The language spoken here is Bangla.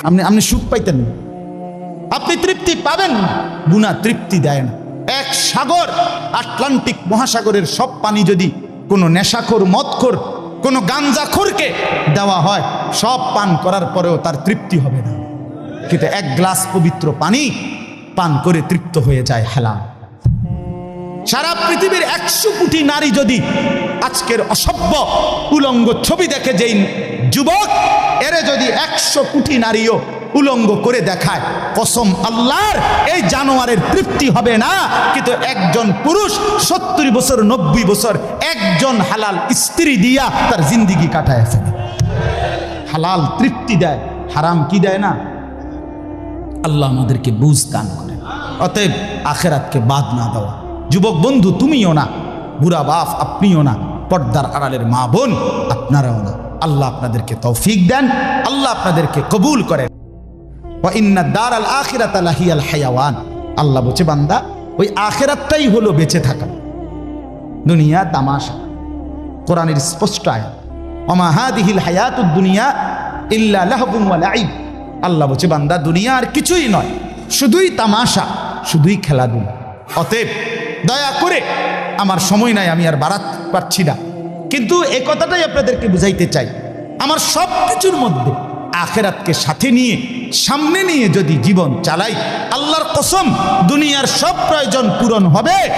আপনি সুখ পাইতেন না, আপনি তৃপ্তি পাবেন না। গুনাহ তৃপ্তি দেয় না। এক সাগর, আটলান্টিক মহাসাগরের সব পানি যদি কোনো নেশাখোর, মদখোর, কোনো গাঞ্জাখোরকে দেওয়া হয়, সব পান করার পরেও তার তৃপ্তি হবে না। কিন্তু এক গ্লাস পবিত্র পানি পান করে তৃপ্ত হয়ে যায় হালাল। সারা পৃথিবীর 100 কোটি নারী যদি আজকের অসভ্য উলঙ্গ ছবি দেখে, যেই যুবক এরে যদি 100 কোটি নারীও উলঙ্গ করে দেখায়, কসম আল্লাহর, এই জানোয়ারের তৃপ্তি হবে না। কিন্তু একজন পুরুষ 70 বছর 90 বছর একজন হালাল স্ত্রী দিয়া তার জিন্দিগি কাটায় ফেলে। হালাল তৃপ্তি দেয়, হারাম কি দেয় না। আল্লাহ আমাদেরকে বুঝ দান করে। অতএব আখেরাতকে বাদ না দেওয়া। যুবক বন্ধু তুমিও না, বুড়া বাপ আপনিও না, পর্দার আড়ালের মা বোন আপনারাও না। আল্লাহ আপনাদেরকে তৌফিক দেন, আল্লাহ আপনাদেরকে কবুল করেন। ওয়া ইন্না দারাল আখিরাতা লাহিয়াল হায়াওয়ান। আল্লাহ বলছে বান্দা, ওই আখিরাতটাই হলো বেঁচে থাকা। দুনিয়া তামাশা। কোরআনের স্পষ্ট আয়াত, ওমা হাদিহিল হায়াতুদ দুনিয়া ইল্লা লাহবুন ওয়া লাইব। আল্লাহ বলছে বান্দা, দুনিয়া আর কিছুই নয়, শুধুই তামাশা, শুধুই খেলাধুলা। অতএব দয়া করে, আমার সময় নাই, আমি আর বাড়াতে পারছি না, কিন্তু এই কথাটাই আপনাদেরকে বুঝাইতে চাই, আমার সব কিছুর মধ্যে আখেরাতকে সাথে নিয়ে, সামনে নিয়ে যদি জীবন চালাই, আল্লাহর কসম দুনিয়ার সব প্রয়োজন পূরণ হবে।